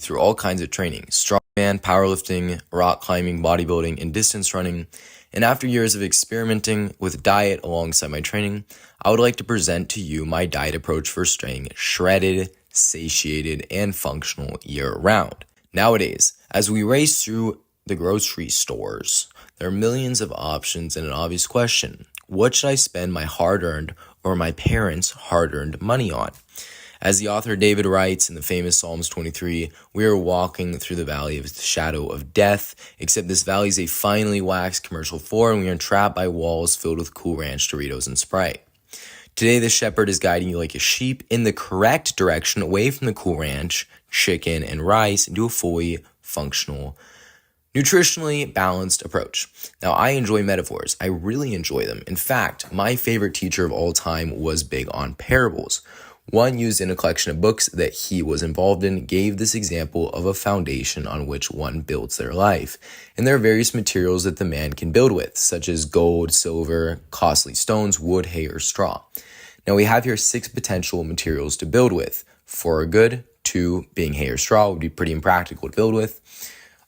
through all kinds of training, strongman, powerlifting, rock climbing, bodybuilding, and distance running. And after years of experimenting with diet alongside my training, I would like to present to you my diet approach for staying shredded, satiated, and functional year-round. Nowadays, as we race through the grocery stores, there are millions of options and an obvious question: what should I spend my hard-earned or my parents' hard-earned money on? As the author David writes in the famous Psalms 23, we are walking through the valley of the shadow of death, except this valley is a finely waxed commercial floor and we are trapped by walls filled with Cool Ranch, Doritos, and Sprite. Today, the shepherd is guiding you like a sheep in the correct direction away from the Cool Ranch, chicken, and rice into a fully functional, nutritionally balanced approach. Now, I enjoy metaphors. I really enjoy them. In fact, my favorite teacher of all time was big on parables. One used in a collection of books that he was involved in gave this example of a foundation on which one builds their life. And there are various materials that the man can build with, such as gold, silver, costly stones, wood, hay, or straw. Now we have here 6 potential materials to build with. 4 are good, 2 being hay or straw would be pretty impractical to build with.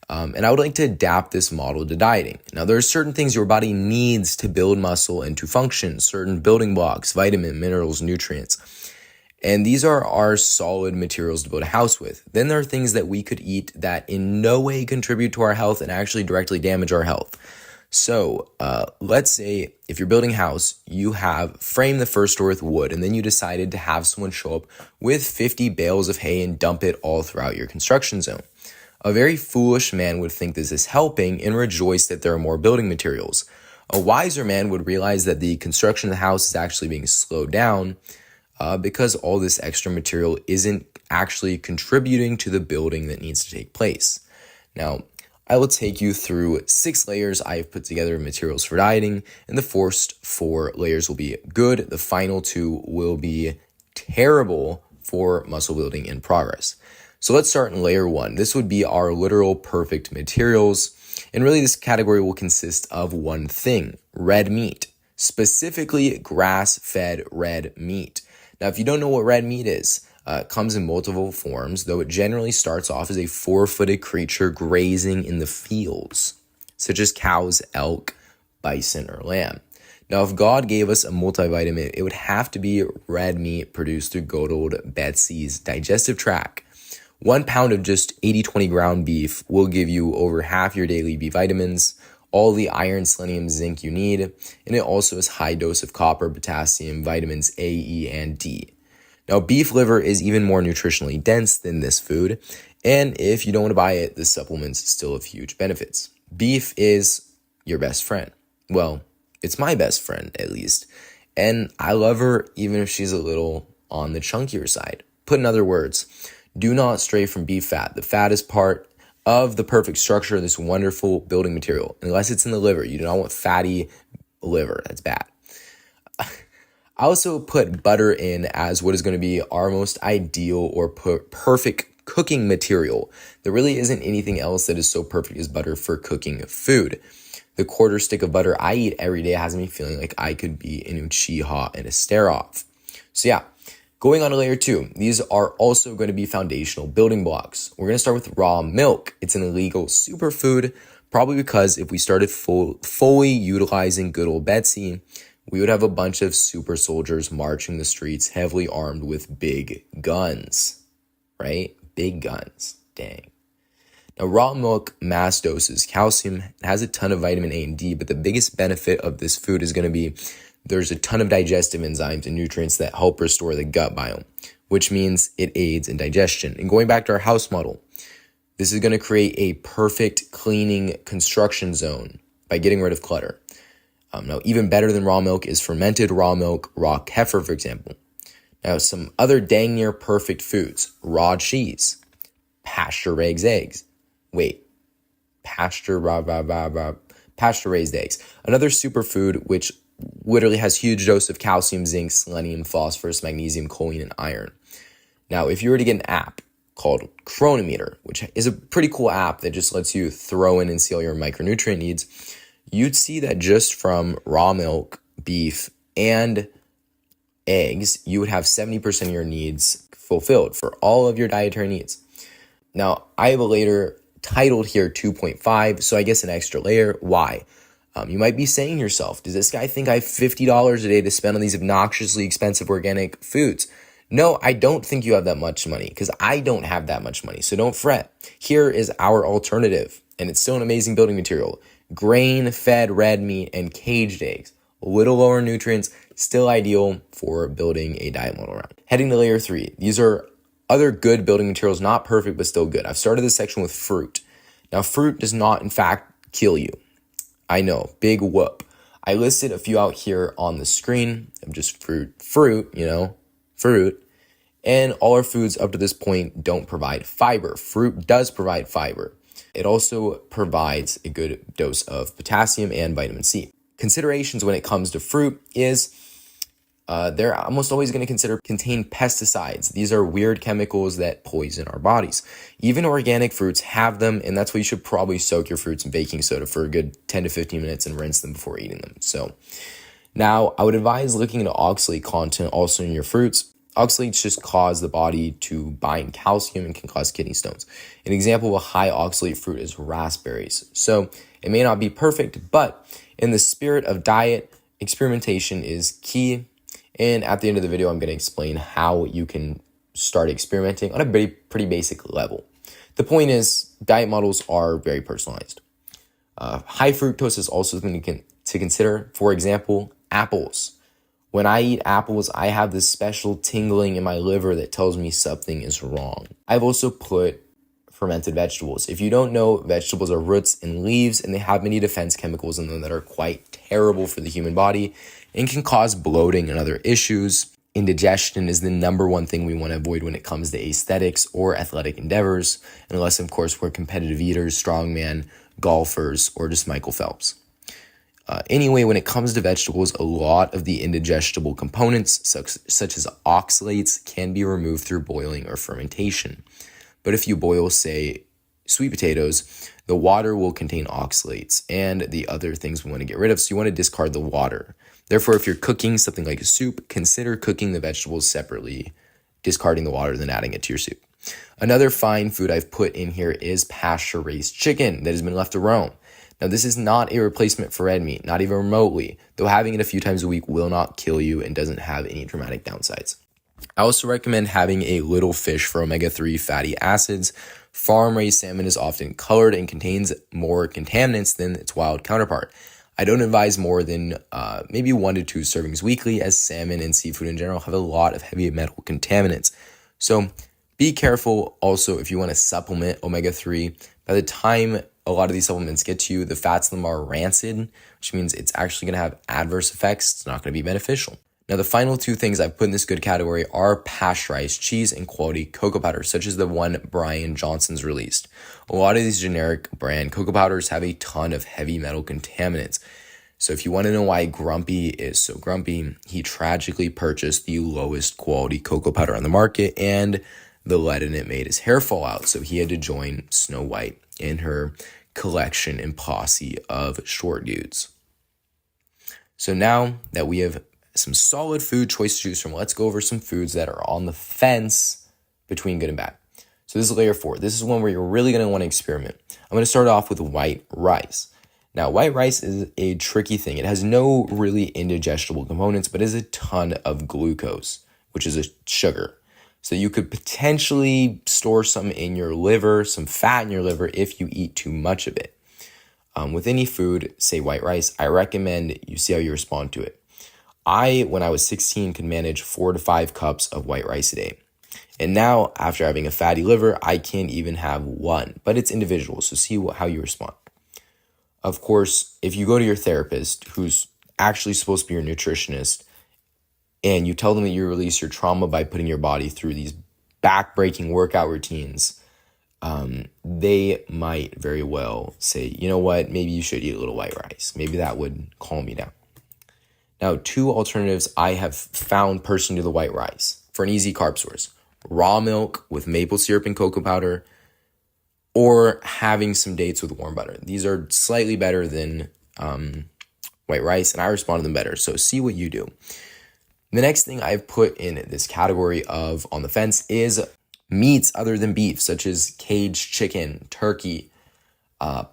And I would like to adapt this model to dieting. Now, there are certain things your body needs to build muscle and to function, certain building blocks, vitamin, minerals, nutrients. And these are our solid materials to build a house with. Then there are things that we could eat that in no way contribute to our health and actually directly damage our health. So let's say if you're building a house, you have framed the first door with wood, and then you decided to have someone show up with 50 bales of hay and dump it all throughout your construction zone. A very foolish man would think this is helping and rejoice that there are more building materials. A wiser man would realize that the construction of the house is actually being slowed down because all this extra material isn't actually contributing to the building that needs to take place. Now, I will take you through 6 layers I have put together of materials for dieting, and the first 4 layers will be good. The final 2 will be terrible for muscle building in progress. So let's start in layer 1. This would be our literal perfect materials, and really this category will consist of one thing: red meat, specifically grass-fed red meat. Now, if you don't know what red meat is, it comes in multiple forms, though it generally starts off as a 4-footed creature grazing in the fields, such as cows, elk, bison, or lamb. Now, if God gave us a multivitamin, it would have to be red meat produced through good old Betsy's digestive tract. 1 pound of just 80-20 ground beef will give you over half your daily B vitamins, all the iron, selenium, zinc you need, and it also has high dose of copper, potassium, vitamins A, E, and D. Now, beef liver is even more nutritionally dense than this food, and if you don't want to buy it, the supplements still have huge benefits. Beef is your best friend. Well, it's my best friend, at least, and I love her even if she's a little on the chunkier side. Put in other words, do not stray from beef fat. The fat is part of the perfect structure of this wonderful building material. Unless it's in the liver, you do not want fatty liver. That's bad. I also put butter in as what is going to be our most ideal or perfect cooking material. There really isn't anything else that is so perfect as butter for cooking food. The quarter stick of butter I eat every day has me feeling like I could be an Uchiha and a stare-off. So yeah, going on to layer 2, these are also going to be foundational building blocks. We're going to start with raw milk. It's an illegal superfood, probably because if we started fully utilizing good old Betsy, we would have a bunch of super soldiers marching the streets heavily armed with big guns, right? Big guns, dang. Now, raw milk mass doses calcium. It has a ton of vitamin A and D, but the biggest benefit of this food is going to be there's a ton of digestive enzymes and nutrients that help restore the gut biome, which means it aids in digestion. And going back to our house model, this is going to create a perfect cleaning construction zone by getting rid of clutter. Now, even better than raw milk is fermented raw milk, raw kefir, for example. Now, some other dang near perfect foods: raw cheese, pasture-raised eggs. Pasture-raised eggs. Another superfood which literally has huge dose of calcium, zinc, selenium, phosphorus, magnesium, choline, and iron. Now, if you were to get an app called Chronometer, which is a pretty cool app that just lets you throw in and see all your micronutrient needs, you'd see that just from raw milk, beef, and eggs, you would have 70% of your needs fulfilled for all of your dietary needs. Now, I have a layer titled here 2.5, so I guess an extra layer. Why? You might be saying to yourself, does this guy think I have $50 a day to spend on these obnoxiously expensive organic foods? No, I don't think you have that much money because I don't have that much money, so don't fret. Here is our alternative, and it's still an amazing building material. Grain-fed red meat and caged eggs. A little lower nutrients, still ideal for building a diet model around. Heading to layer 3. These are other good building materials, not perfect, but still good. I've started this section with fruit. Now, fruit does not, in fact, kill you. I know, big whoop. I listed a few out here on the screen of just fruit. And all our foods up to this point don't provide fiber. Fruit does provide fiber. It also provides a good dose of potassium and vitamin C. Considerations when it comes to fruit is they're almost always going to contain pesticides. These are weird chemicals that poison our bodies. Even organic fruits have them, and that's why you should probably soak your fruits in baking soda for a good 10 to 15 minutes and rinse them before eating them. So now I would advise looking into oxalate content also in your fruits. Oxalates just cause the body to bind calcium and can cause kidney stones. An example of a high oxalate fruit is raspberries. So it may not be perfect, but in the spirit of diet, experimentation is key. And at the end of the video, I'm going to explain how you can start experimenting on a pretty basic level. The point is, diet models are very personalized. High fructose is also something to consider. For example, apples. When I eat apples, I have this special tingling in my liver that tells me something is wrong. I've also put fermented vegetables. If you don't know, vegetables are roots and leaves, and they have many defense chemicals in them that are quite terrible for the human body and can cause bloating and other issues. Indigestion is the number one thing we want to avoid when it comes to aesthetics or athletic endeavors, unless, of course, we're competitive eaters, strongman, golfers, or just Michael Phelps. Anyway, when it comes to vegetables, a lot of the indigestible components, such as oxalates, can be removed through boiling or fermentation. But if you boil, say, sweet potatoes, the water will contain oxalates and the other things we want to get rid of, so you want to discard the water. Therefore, if you're cooking something like a soup, consider cooking the vegetables separately, discarding the water, then adding it to your soup. Another fine food I've put in here is pasture-raised chicken that has been left to roam. Now, this is not a replacement for red meat, not even remotely, though having it a few times a week will not kill you and doesn't have any dramatic downsides. I also recommend having a little fish for omega-3 fatty acids. Farm-raised salmon is often colored and contains more contaminants than its wild counterpart. I don't advise more than maybe 1 to 2 servings weekly, as salmon and seafood in general have a lot of heavy metal contaminants. So be careful also if you want to supplement omega-3. By the time a lot of these supplements get to you, the fats in them are rancid, which means it's actually going to have adverse effects. It's not going to be beneficial. Now, the final 2 things I've put in this good category are pasteurized cheese and quality cocoa powder, such as the one Brian Johnson's released. A lot of these generic brand cocoa powders have a ton of heavy metal contaminants. So if you want to know why Grumpy is so grumpy, he tragically purchased the lowest quality cocoa powder on the market, and the lead in it made his hair fall out. So he had to join Snow White in her collection and posse of short dudes. So now that we have some solid food choice to choose from, let's go over some foods that are on the fence between good and bad. So this is layer 4. This is one where you're really going to want to experiment. I'm going to start off with white rice. Now, white rice is a tricky thing. It has no really indigestible components, but is a ton of glucose, which is a sugar. So you could potentially store some in your liver, some fat in your liver, if you eat too much of it. With any food, say white rice, I recommend you see how you respond to it. When I was 16, could manage 4 to 5 cups of white rice a day. And now, after having a fatty liver, I can't even have 1. But it's individual, so see how you respond. Of course, if you go to your therapist, who's actually supposed to be your nutritionist, and you tell them that you release your trauma by putting your body through these back-breaking workout routines, they might very well say, you know what, maybe you should eat a little white rice. Maybe that would calm you down. Now, 2 alternatives I have found personally to the white rice for an easy carb source: raw milk with maple syrup and cocoa powder, or having some dates with warm butter. These are slightly better than white rice, and I respond to them better. So see what you do. The next thing I've put in this category of on the fence is Meats other than beef, such as caged chicken, turkey,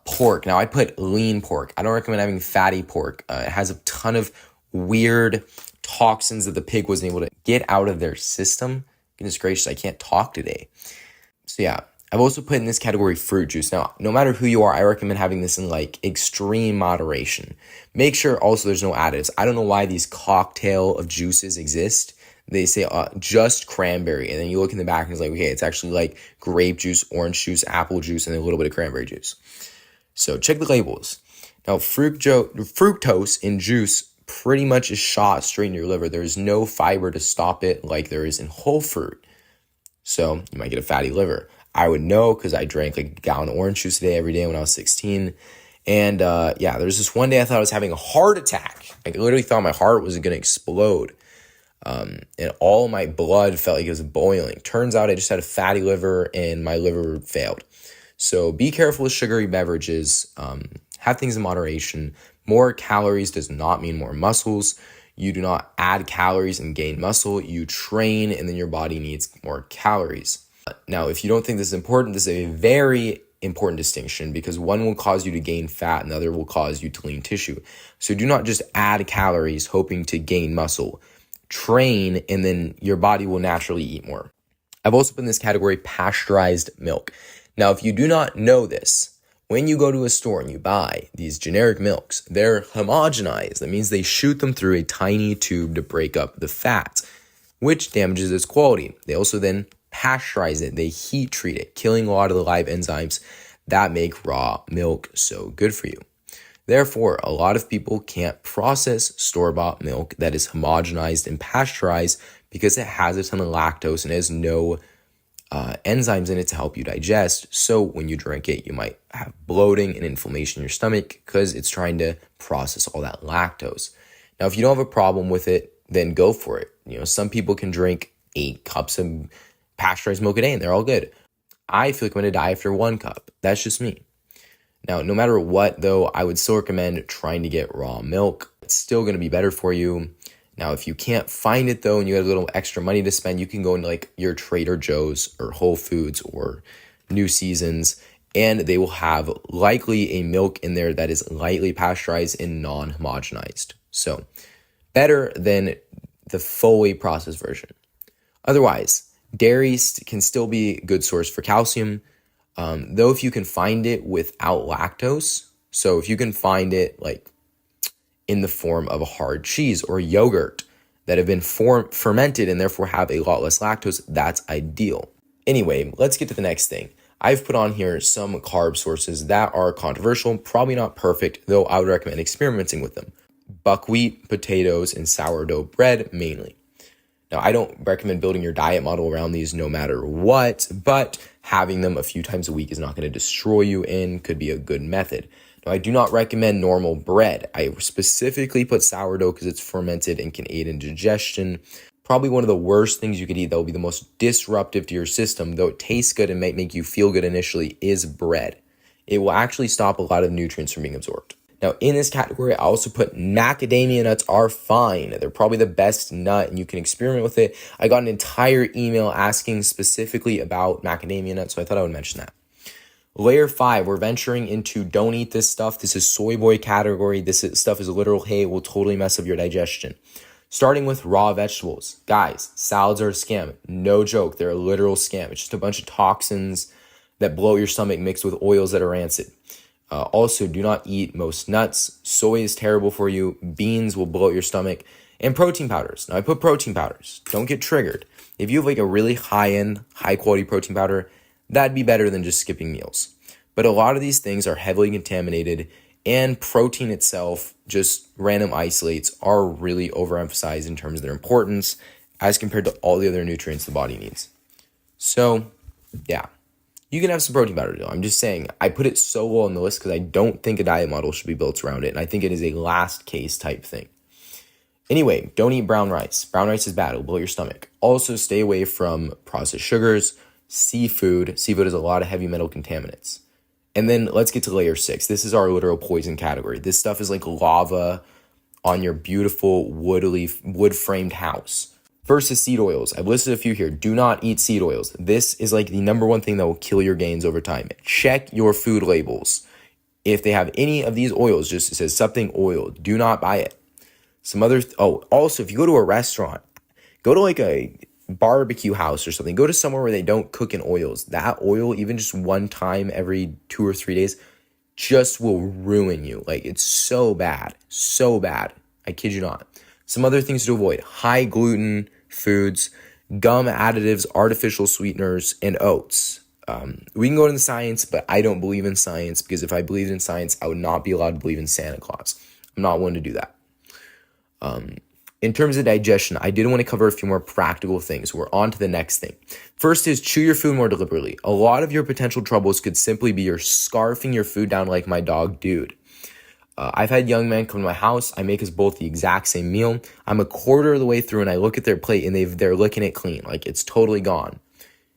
pork. Now, I put lean pork. I don't recommend having fatty pork. It has a ton of weird toxins that the pig wasn't able to get out of their system. Goodness gracious, I can't talk today. So yeah, I've also put in this category fruit juice. Now, no matter who you are, I recommend having this in like extreme moderation. Make sure also there's no additives. I don't know why these cocktail of juices exist. They say just cranberry, and then you look in the back and it's like, okay, it's actually like grape juice, orange juice, apple juice, and a little bit of cranberry juice. So check the labels. Now, fructose in juice pretty much is shot straight into your liver. There's no fiber to stop it like there is in whole fruit. So you might get a fatty liver. I would know because I drank like a gallon of orange juice a day every day when I was 16. And there was this one day I thought I was having a heart attack. I literally thought my heart was going to explode. And all my blood felt like it was boiling. Turns out I just had a fatty liver and my liver failed. So be careful with sugary beverages. Have things in moderation. More calories does not mean more muscles. You do not add calories and gain muscle. You train and then your body needs more calories. Now, if you don't think this is important, this is a very important distinction because one will cause you to gain fat and the other will cause you to lean tissue. So do not just add calories hoping to gain muscle. Train and then your body will naturally eat more. I've also put in this category pasteurized milk. Now, if you do not know this, when you go to a store and you buy these generic milks, they're homogenized. That means they shoot them through a tiny tube to break up the fat, which damages its quality. They also then pasteurize it. They heat treat it, killing a lot of the live enzymes that make raw milk so good for you. Therefore, a lot of people can't process store-bought milk that is homogenized and pasteurized because it has a ton of lactose and has no enzymes in it to help you digest. So when you drink it, you might have bloating and inflammation in your stomach because it's trying to process all that lactose. Now, if you don't have a problem with it, then go for it. Some people can drink 8 cups of pasteurized milk a day and they're all good. I feel like I'm going to die after 1 cup. That's just me. Now, no matter what, though, I would still recommend trying to get raw milk. It's still going to be better for you. Now, if you can't find it, though, and you have a little extra money to spend, you can go into like your Trader Joe's or Whole Foods or New Seasons, and they will have likely a milk in there that is lightly pasteurized and non-homogenized. So better than the fully processed version. Otherwise, dairy can still be a good source for calcium. Though if you can find it without lactose, so if you can find it like in the form of a hard cheese or yogurt that have been fermented and therefore have a lot less lactose, that's ideal. Anyway, let's get to the next thing. I've put on here some carb sources that are controversial, probably not perfect, though I would recommend experimenting with them. Buckwheat, potatoes, and sourdough bread mainly. Now, I don't recommend building your diet model around these no matter what, but having them a few times a week is not going to destroy you and could be a good method. Now, I do not recommend normal bread. I specifically put sourdough because it's fermented and can aid in digestion. Probably one of the worst things you could eat that will be the most disruptive to your system, though it tastes good and might make you feel good initially, is bread. It will actually stop a lot of nutrients from being absorbed. Now, in this category, I also put macadamia nuts are fine. They're probably the best nut, and you can experiment with it. I got an entire email asking specifically about macadamia nuts, so I thought I would mention that. Layer 5, we're venturing into don't eat this stuff. This is soy boy category. Stuff is literal hate. It will totally mess up your digestion. Starting with raw vegetables. Guys, salads are a scam. No joke. They're a literal scam. It's just a bunch of toxins that bloat your stomach mixed with oils that are rancid. Also, do not eat most nuts. Soy is terrible for you. Beans will bloat your stomach. And protein powders. Now, I put protein powders. Don't get triggered. If you have like a really high-end, high-quality protein powder, that'd be better than just skipping meals. But a lot of these things are heavily contaminated, and protein itself, just random isolates, are really overemphasized in terms of their importance as compared to all the other nutrients the body needs. So, yeah. You can have some protein powder, though. I'm just saying, I put it so low on the list because I don't think a diet model should be built around it, and I think it is a last case type thing. Anyway, don't eat brown rice. Brown rice is bad. It'll bloat your stomach. Also, stay away from processed sugars, seafood. Seafood has a lot of heavy metal contaminants. And then let's get to layer 6. This is our literal poison category. This stuff is like lava on your beautiful wood-framed house. First is seed oils. I've listed a few here. Do not eat seed oils. This is like the number one thing that will kill your gains over time. Check your food labels. If they have any of these oils, just it says something oil, do not buy it. Also, if you go to a restaurant, go to like a barbecue house or something, go to somewhere where they don't cook in oils. That oil, even just one time every 2 or 3 days, just will ruin you. Like, it's so bad. So bad. I kid you not. Some other things to avoid: high gluten foods, gum additives, artificial sweeteners, and oats. We can go into the science, but I don't believe in science, because if I believed in science, I would not be allowed to believe in Santa Claus. I'm not one to do that. In terms of digestion, I did want to cover a few more practical things. We're on to the next thing. First is chew your food more deliberately. A lot of your potential troubles could simply be you're scarfing your food down like my dog, dude. I've had young men come to my house. I make us both the exact same meal. I'm a quarter of the way through and I look at their plate and they're licking it clean. Like, it's totally gone.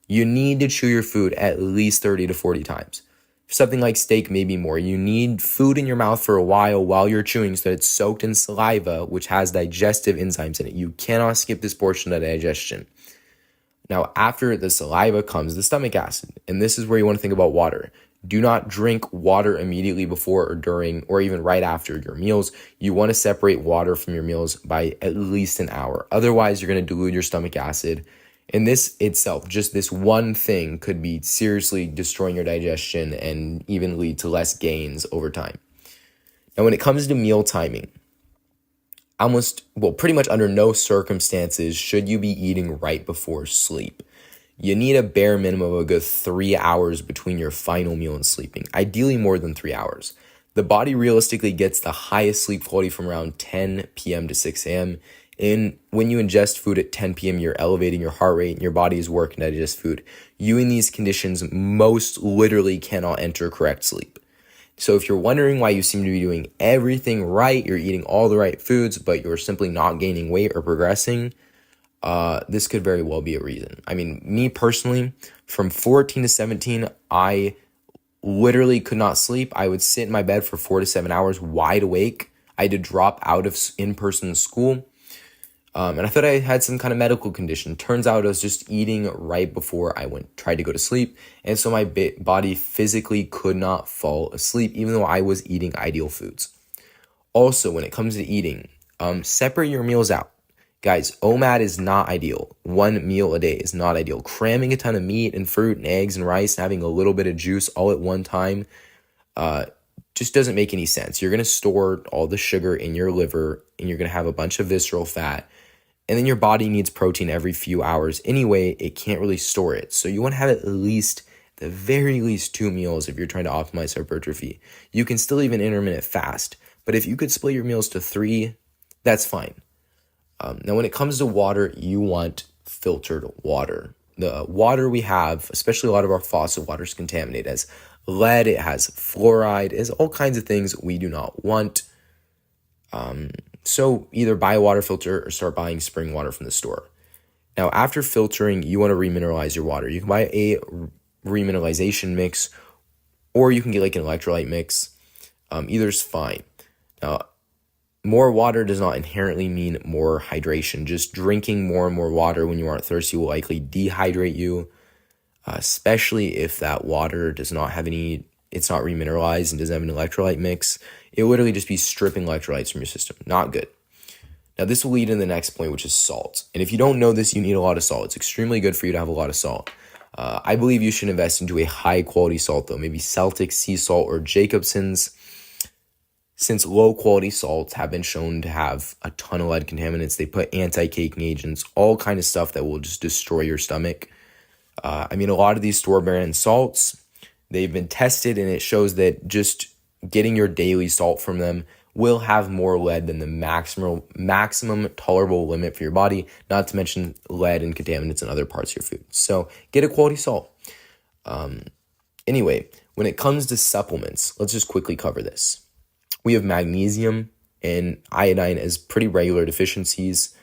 You need to chew your food at least 30 to 40 times. For something like steak, maybe more. You need food in your mouth for a while you're chewing so that it's soaked in saliva, which has digestive enzymes in it. You cannot skip this portion of digestion. Now, after the saliva comes the stomach acid, and this is where you want to think about water. Do not drink water immediately before or during or even right after your meals. You want to separate water from your meals by at least an hour. Otherwise, you're going to dilute your stomach acid. And this itself, just this one thing, could be seriously destroying your digestion and even lead to less gains over time. Now, when it comes to meal timing, pretty much under no circumstances should you be eating right before sleep. You need a bare minimum of a good 3 hours between your final meal and sleeping, ideally more than 3 hours. The body realistically gets the highest sleep quality from around 10 p.m. to 6 a.m. And when you ingest food at 10 p.m., you're elevating your heart rate and your body is working to digest food. You in these conditions most literally cannot enter correct sleep. So if you're wondering why you seem to be doing everything right, you're eating all the right foods, but you're simply not gaining weight or progressing, this could very well be a reason. I mean, me personally, from 14 to 17, I literally could not sleep. I would sit in my bed for 4 to 7 hours wide awake. I had to drop out of in-person school. And I thought I had some kind of medical condition. Turns out I was just eating right before I tried to go to sleep. And so my body physically could not fall asleep, even though I was eating ideal foods. Also, when it comes to eating, separate your meals out. Guys, OMAD is not ideal. 1 meal a day is not ideal. Cramming a ton of meat and fruit and eggs and rice and having a little bit of juice all at one time just doesn't make any sense. You're going to store all the sugar in your liver and you're going to have a bunch of visceral fat. And then your body needs protein every few hours anyway. It can't really store it. So you want to have at the very least 2 meals if you're trying to optimize hypertrophy. You can still even intermittent fast. But if you could split your meals to 3, that's fine. Now, when it comes to water, you want filtered water. The water we have, especially a lot of our faucet water, is contaminated. It has lead, it has fluoride, it has all kinds of things we do not want. So either buy a water filter or start buying spring water from the store. Now, after filtering, you want to remineralize your water. You can buy a remineralization mix, or you can get like an electrolyte mix. Either is fine. Now, more water does not inherently mean more hydration. Just drinking more and more water when you aren't thirsty will likely dehydrate you, especially if that water does not have it's not remineralized and doesn't have an electrolyte mix. It will literally just be stripping electrolytes from your system. Not good. Now, this will lead to the next point, which is salt. And if you don't know this, you need a lot of salt. It's extremely good for you to have a lot of salt. I believe you should invest into a high-quality salt, though. Maybe Celtic sea salt or Jacobson's, since low-quality salts have been shown to have a ton of lead contaminants. They put anti-caking agents, all kind of stuff that will just destroy your stomach. A lot of these store-brand salts, they've been tested, and it shows that just getting your daily salt from them will have more lead than the maximum tolerable limit for your body, not to mention lead and contaminants in other parts of your food. So get a quality salt. Anyway, when it comes to supplements, let's just quickly cover this. We have magnesium and iodine as pretty regular deficiencies.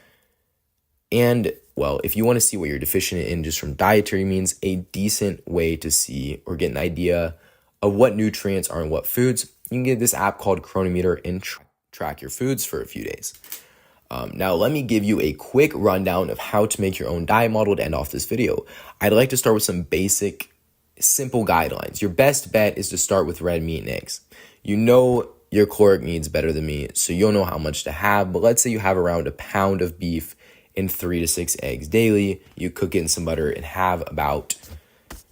And, well, if you want to see what you're deficient in just from dietary means, a decent way to see or get an idea of what nutrients are in what foods, you can get this app called Chronometer and track your foods for a few days. Now, let me give you a quick rundown of how to make your own diet model to end off this video. I'd like to start with some basic, simple guidelines. Your best bet is to start with red meat and eggs. You know your caloric needs better than me, so you'll know how much to have, but let's say you have around a pound of beef and 3 to 6 eggs daily. You cook it in some butter and have about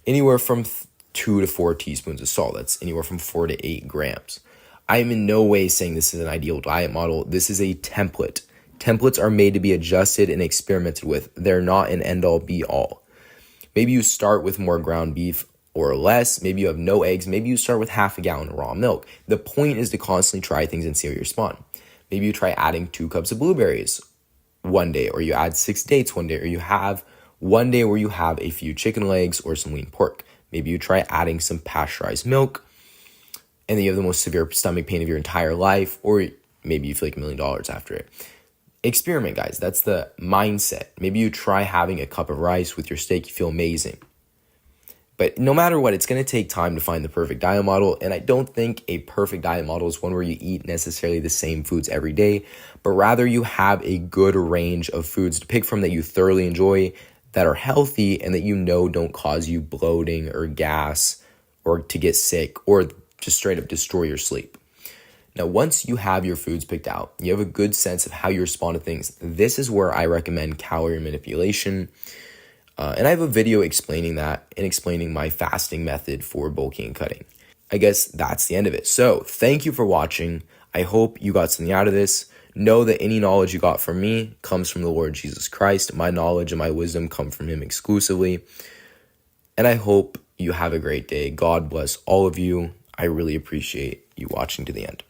anywhere from 2 to 4 teaspoons of salt. That's anywhere from 4 to 8 grams. I am in no way saying this is an ideal diet model. This is a template. Templates are made to be adjusted and experimented with. They're not an end-all be-all. Maybe you start with more ground beef or less. Maybe you have no eggs. Maybe you start with half a gallon of raw milk. The point is to constantly try things and see how you respond. Maybe you try adding 2 cups of blueberries one day, or you add 6 dates one day, or you have one day where you have a few chicken legs or some lean pork. Maybe you try adding some pasteurized milk, and then you have the most severe stomach pain of your entire life, or maybe you feel like $1 million after it. Experiment, guys. That's the mindset. Maybe you try having a cup of rice with your steak. You feel amazing. But no matter what, it's going to take time to find the perfect diet model. And I don't think a perfect diet model is one where you eat necessarily the same foods every day, but rather you have a good range of foods to pick from that you thoroughly enjoy, that are healthy, and that you know don't cause you bloating or gas or to get sick or just straight up destroy your sleep. Now, once you have your foods picked out, you have a good sense of how you respond to things. This is where I recommend calorie manipulation. And I have a video explaining that and explaining my fasting method for bulking and cutting. I guess that's the end of it. So thank you for watching. I hope you got something out of this. Know that any knowledge you got from me comes from the Lord Jesus Christ. My knowledge and my wisdom come from him exclusively. And I hope you have a great day. God bless all of you. I really appreciate you watching to the end.